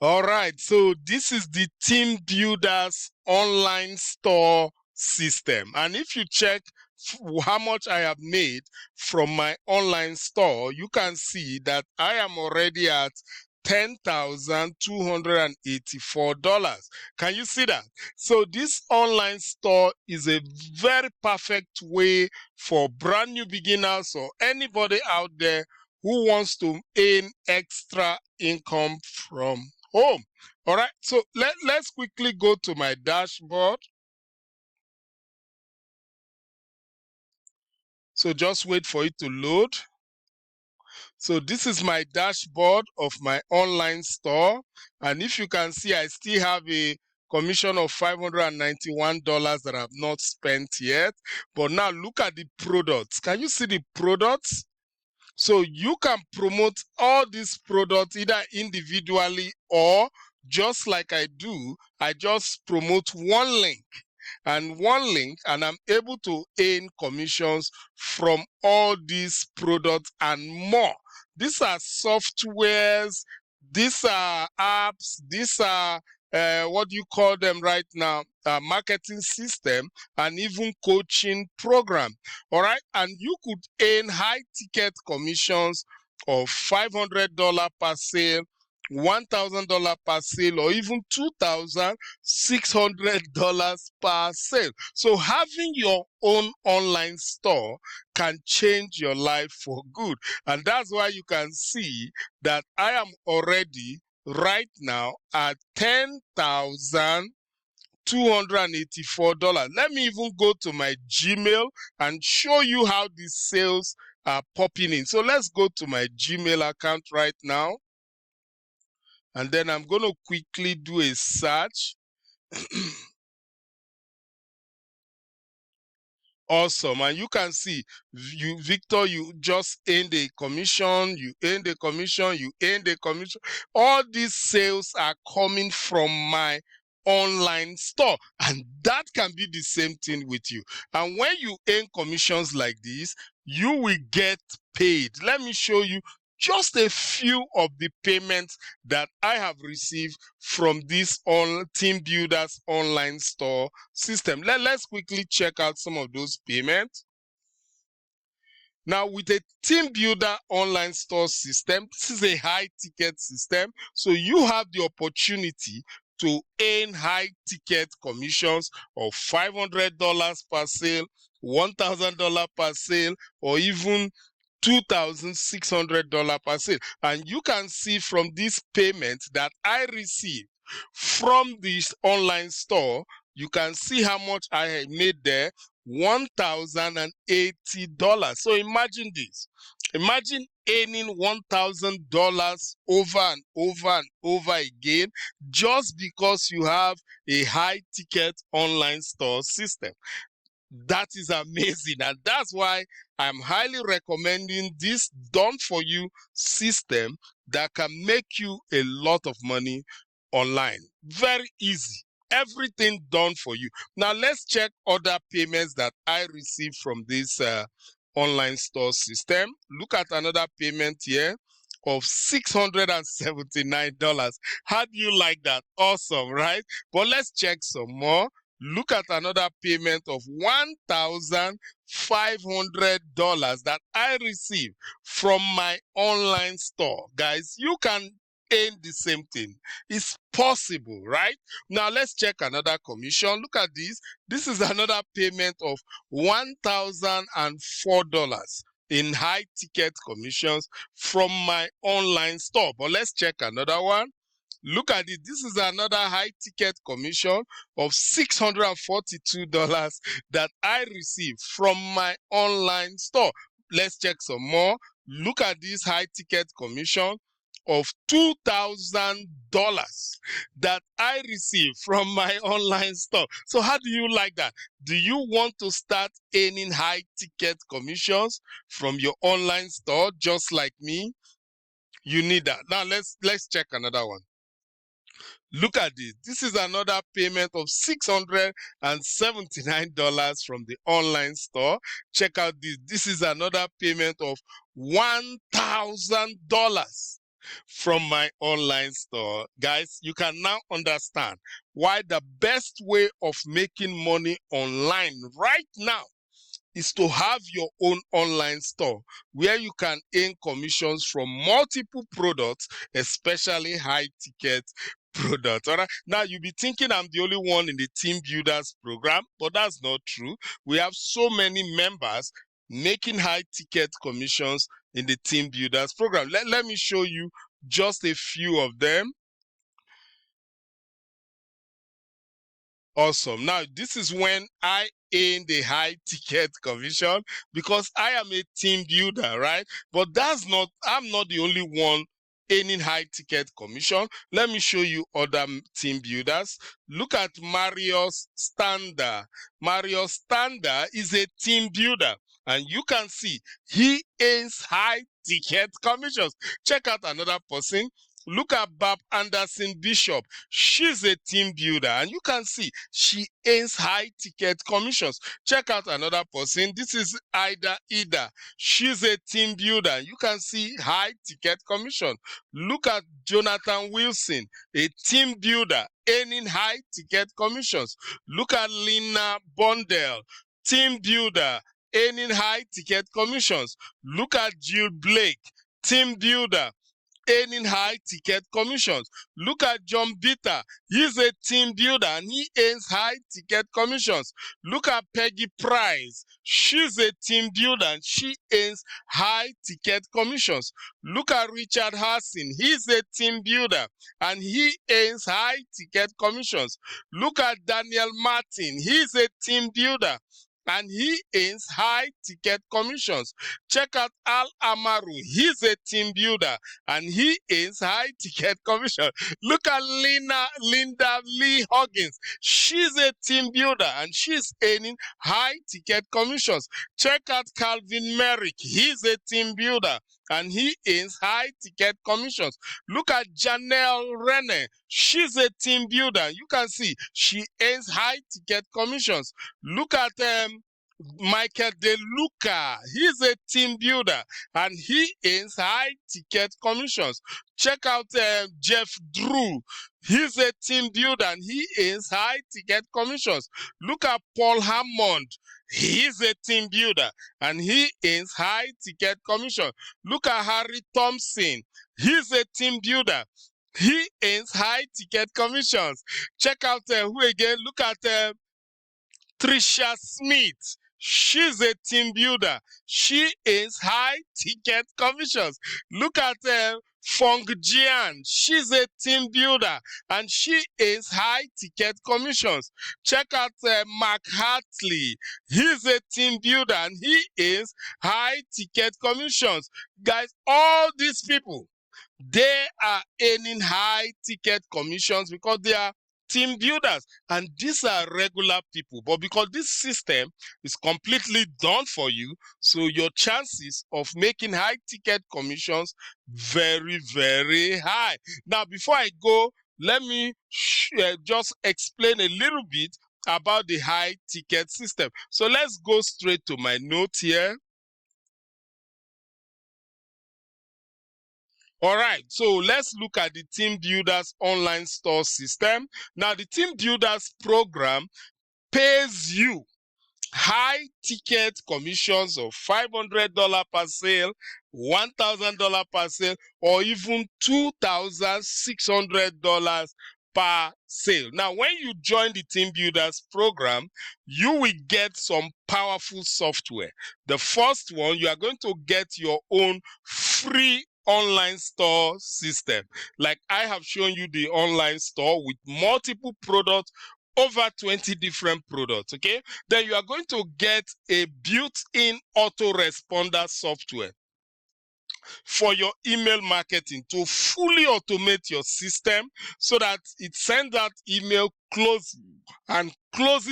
All right, so this is the TeamBuilders online store system. And if you check how much I have made from my online store, you can see that I am already at $10,284. Can you see that? So this online store is a very perfect way for brand new beginners or anybody out there who wants to earn extra income from home. All right, so let's quickly go to my dashboard. So just wait for it to load. So this is my dashboard of my online store. And if you can see, I still have a commission of $591 that I've not spent yet. But now look at the products. Can you see the products? So you can promote all these products either individually or just like I do, I just promote one link and I'm able to earn commissions from all these products and more. These are softwares, these are apps, these are what do you call them right now? Marketing system and even coaching program. All right, and you could earn high ticket commissions of $500 per sale, $1,000 per sale, or even $2,600 per sale. So having your own online store can change your life for good. And that's why you can see that I am already right now at $10,284. Let me even go to my Gmail and show you how these sales are popping in. So let's go to my Gmail account right now. And then I'm going to quickly do a search. Awesome. And you can see, Victor, you just earned a commission, you earned a commission, you earned a commission. All these sales are coming from my online store, and that can be the same thing with you. And when you earn commissions like this, you will get paid. Let me show you just a few of the payments that I have received from this TeamBuilders online store system. Let's quickly check out some of those payments. Now, with a TeamBuilder online store system, this is a high ticket system, so you have the opportunity to earn high ticket commissions of $500 per sale, $1,000 per sale, or even $2,600 per sale. And you can see from this payment that I received from this online store, you can see how much I made there, $1,080. So imagine this. Imagine earning $1,000 over and over and over again just because you have a high ticket online store system. That is amazing, and that's why I'm highly recommending this done for you system that can make you a lot of money online. Very easy. Everything done for you. Now let's check other payments that I received from this online store system. Look at another payment here of $679. How do you like that? Awesome, right? But let's check some more. Look at another payment of $1,500 that I received from my online store. Guys, you can earn the same thing. It's possible, right? Now let's check another commission. Look at this. This is another payment of $1,004 in high ticket commissions from my online store. But let's check another one. Look at it. This is another high ticket commission of $642 that I received from my online store. Let's check some more. Look at this high ticket commission of $2,000 that I received from my online store. So how do you like that? Do you want to start earning high ticket commissions from your online store just like me? You need that. Now let's check another one. Look at this. This is another payment of $679 from the online store. Check out this. This is another payment of $1,000 from my online store. Guys, you can now understand why the best way of making money online right now is to have your own online store where you can earn commissions from multiple products, especially high ticket products. All right. Now you'll be thinking I'm the only one in the Team Builders program, but that's not true. We have so many members making high ticket commissions in the Team Builders program. Let me show you just a few of them. Awesome. Now, this is when I earn the high ticket commission because I am a team builder, right? But I'm not the only one earning high ticket commission. Let me show you other team builders. Look at Marius Stander. Marius Stander is a team builder, and you can see he earns high ticket commissions. Check out another person. Look at Bab Anderson Bishop. She's a team builder, and you can see she earns high ticket commissions. Check out another person. This is Ida. She's a team builder. You can see high ticket commission. Look at Jonathan Wilson, a team builder, earning high ticket commissions. Look at Lina Bondell, team builder, earning high ticket commissions. Look at Jill Blake, team builder, earning high ticket commissions. Look at John Bitter. He's a team builder and he earns high ticket commissions. Look at Peggy Price. She's a team builder and she earns high ticket commissions. Look at Richard Hassan. He's a team builder and he earns high ticket commissions. Look at Daniel Martin. He's a team builder and he earns high ticket commissions. Check out Al Amaru. He's a team builder and he earns high ticket commission. Look at Linda Lee Huggins. She's a team builder and she's earning high ticket commissions. Check out Calvin Merrick. He's a team builder and he earns high ticket commissions. Look at Janelle Rene. She's a team builder. You can see she earns high ticket commissions. Look at Michael De Luca. He's a team builder and he earns high ticket commissions. Check out Jeff Drew. He's a team builder and he earns high ticket commissions. Look at Paul Hammond. He's a team builder and he earns high ticket commission. Look at Harry Thompson. He's a team builder. He earns high ticket commissions. Check out who again? Look at Trisha Smith. She's a team builder. She earns high ticket commissions. Look at Fong Jian. She's a team builder and she earns high ticket commissions. Check out Mark Hartley. He's a team builder and he earns high ticket commissions. Guys, all these people, they are earning high ticket commissions because they are team builders and these are regular people, but because this system is completely done for you, so your chances of making high ticket commissions very high. Now before I go, let me just explain a little bit about the high ticket system. So let's go straight to my note here. All right, so let's look at the Team Builders online store system. Now, the Team Builders program pays you high ticket commissions of $500 per sale, $1,000 per sale, or even $2,600 per sale. Now, when you join the Team Builders program, you will get some powerful software. The first one, you are going to get your own free online store system. Like I have shown you the online store with multiple products, over 20 different products, okay? Then you are going to get a built-in autoresponder software for your email marketing to fully automate your system so that it sends out email closes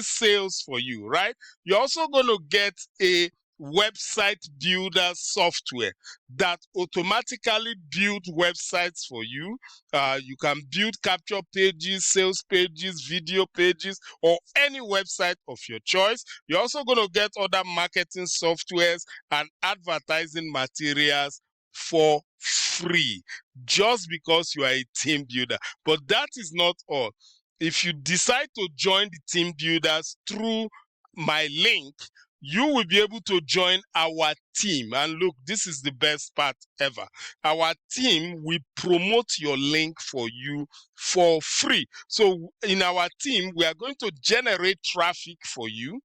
sales for you, right? You're also going to get a website builder software that automatically builds websites for you. You can build capture pages, sales pages, video pages, or any website of your choice. You're also going to get other marketing softwares and advertising materials for free. just because you are a team builder. But that is not all. If you decide to join the team builders through my link, you will be able to join our team. And look, this is the best part ever. Our team will promote your link for you for free. So in our team, we are going to generate traffic for you,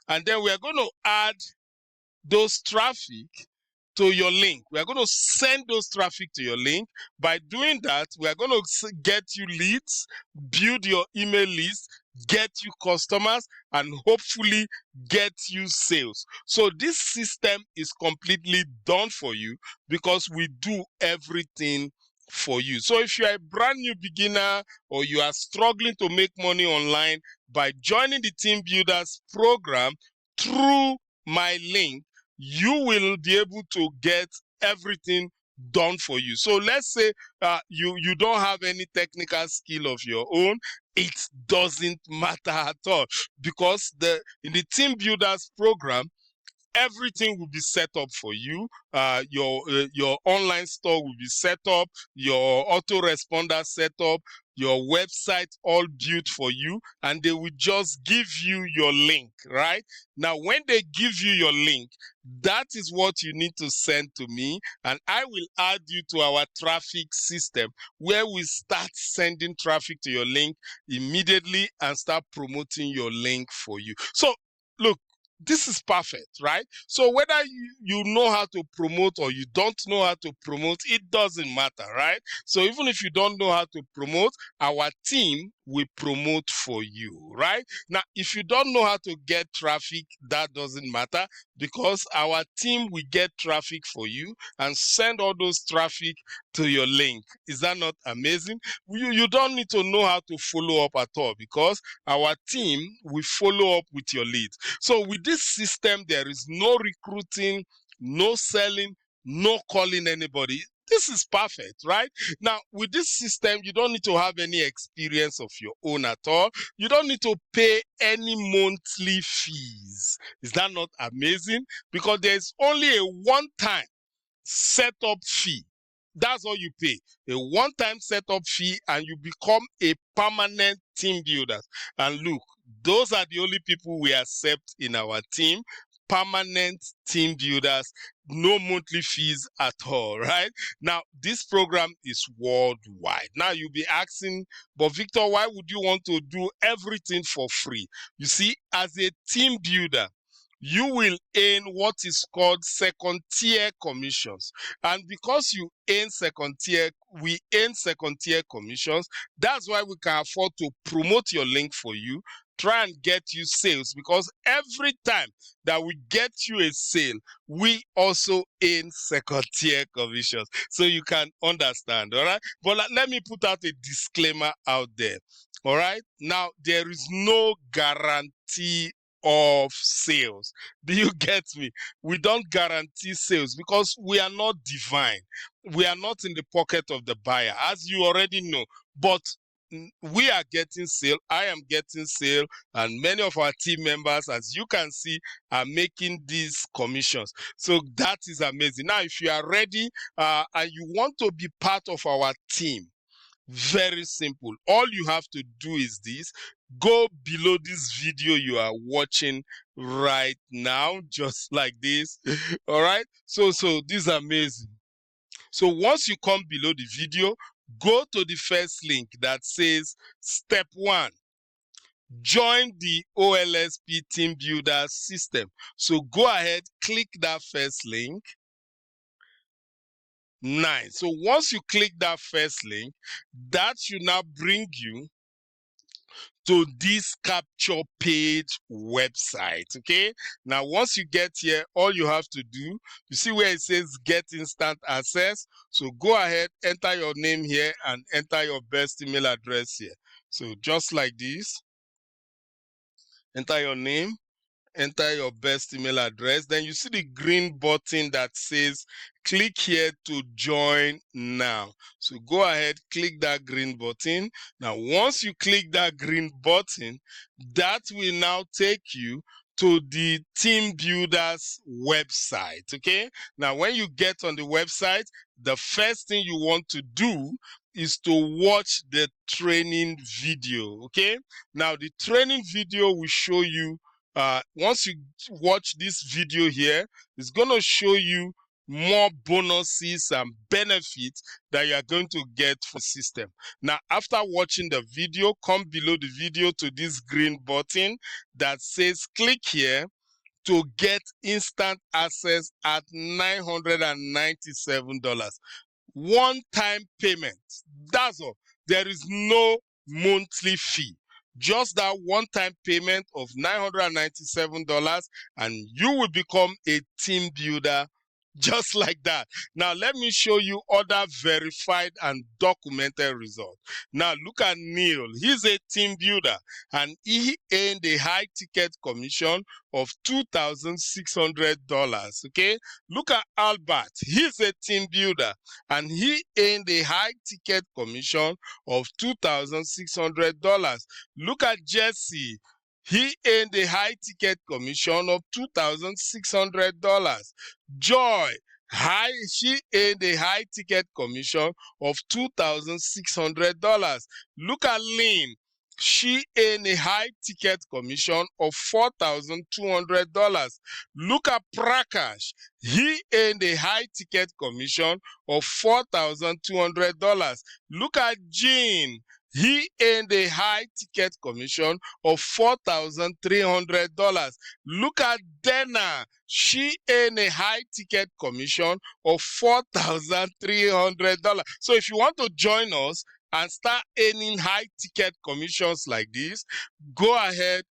and then we are going to add those traffic to your link. We are going to send those traffic to your link. By doing that, we are going to get you leads, build your email list, get you customers, and hopefully get you sales. So this system is completely done for you because we do everything for you. So if you are a brand new beginner or you are struggling to make money online, by joining the Team Builders program through my link, you will be able to get everything done for you. So let's say you don't have any technical skill of your own. It doesn't matter at all, because in the Team Builders program, everything will be set up for you. Your online store will be set up, your autoresponder set up, your website all built for you, and they will just give you your link. Right now, when they give you your link, that is what you need to send to me, and I will add you to our traffic system, where we start sending traffic to your link immediately and start promoting your link for you. So look, this is perfect, right? So whether you know how to promote or you don't know how to promote, it doesn't matter, right? So even if you don't know how to promote, our team will promote for you, right? Now, if you don't know how to get traffic, that doesn't matter, because our team will get traffic for you and send all those traffic to your link. Is that not amazing? You don't need to know how to follow up at all, because our team will follow up with your leads. So with this system, there is no recruiting, no selling, no calling anybody. This is perfect, right? Now, with this system, you don't need to have any experience of your own at all. You don't need to pay any monthly fees. Is that not amazing? Because there's only a one-time setup fee. That's all you pay, a one-time setup fee, and you become a permanent team builder. And look, those are the only people we accept in our team, permanent team builders, no monthly fees at all, right? Now, this program is worldwide. Now, you'll be asking, but Victor, why would you want to do everything for free? You see, as a team builder, you will earn what is called second tier commissions. And because you earn second tier, we earn second tier commissions. That's why we can afford to promote your link for you, try and get you sales, because every time that we get you a sale, we also earn second tier commissions. So you can understand, all right? But let me put out a disclaimer out there, all right? Now, there is no guarantee of sales. Do you get me? We don't guarantee sales because we are not divine. We are not in the pocket of the buyer, as you already know. But we are getting sale. I am getting sale, and many of our team members, as you can see, are making these commissions. So that is amazing. Now, if you are ready and you want to be part of our team, very simple. All you have to do is this. Go below this video you are watching right now, just like this. All right. So this is amazing. So once you come below the video, go to the first link that says step 1. Join the OLSP Team Builders system. So go ahead, click that first link. 9. So once you click that first link, that should now bring you to this capture page website. Okay, now once you get here, all you have to do, you see where it says get instant access. So go ahead, enter your name here and enter your best email address here. So just like this, enter your name, enter your best email address. Then you see the green button that says click here to join now. So go ahead, click that green button. Now, once you click that green button, that will now take you to the TeamBuilders website. Okay, now when you get on the website, the first thing you want to do is to watch the training video. Okay, now the training video will show you, once you watch this video here, it's going to show you more bonuses and benefits that you are going to get for system. Now, after watching the video, come below the video to this green button that says click here to get instant access at $997. One-time payment. That's all. There is no monthly fee. Just that one-time payment of $997, and you will become a team builder just like that. Now, let me show you other verified and documented results. Now, look at Neil. He's a team builder, and he earned a high ticket commission of $2,600. Okay, look at Albert. He's a team builder, and he earned a high ticket commission of $2,600. Look at Jesse. He earned a high ticket commission of $2,600. Joy, she earned a high ticket commission of $2,600. Look at Lynn. She earned a high ticket commission of $4,200. Look at Prakash. He earned a high ticket commission of $4,200. Look at Jean. He earned a high ticket commission of $4,300. Look at Dana. She earned a high ticket commission of $4,300. So if you want to join us and start earning high ticket commissions like this, go ahead,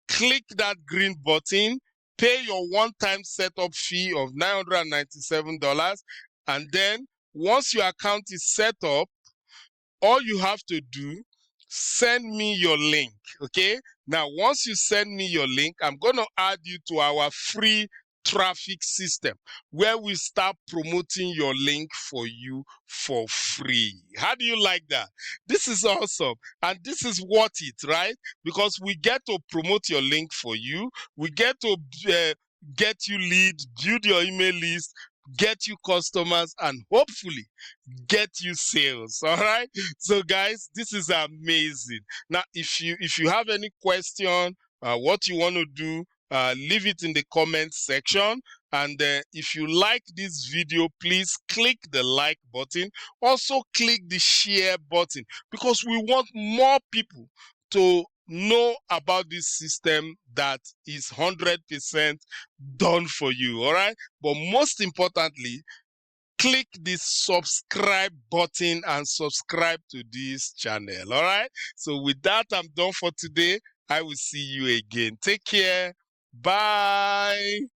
click that green button, pay your one-time setup fee of $997, and then once your account is set up, all you have to do, send me your link. Okay, now once you send me your link, I'm going to add you to our free traffic system where we start promoting your link for you for free. How do you like that? This is awesome, and this is worth it, right? Because we get to promote your link for you, we get to get you lead, build your email list, get you customers, and hopefully get you sales. All right, so guys, this is amazing. Now, if you have any question, what you want to do, leave it in the comment section. And if you like this video, please click the like button. Also click the share button, because we want more people to know about this system that is 100% done for you. All right, but most importantly, click the subscribe button and subscribe to this channel. All right, so with that, I'm done for today. I will see you again. Take care. Bye.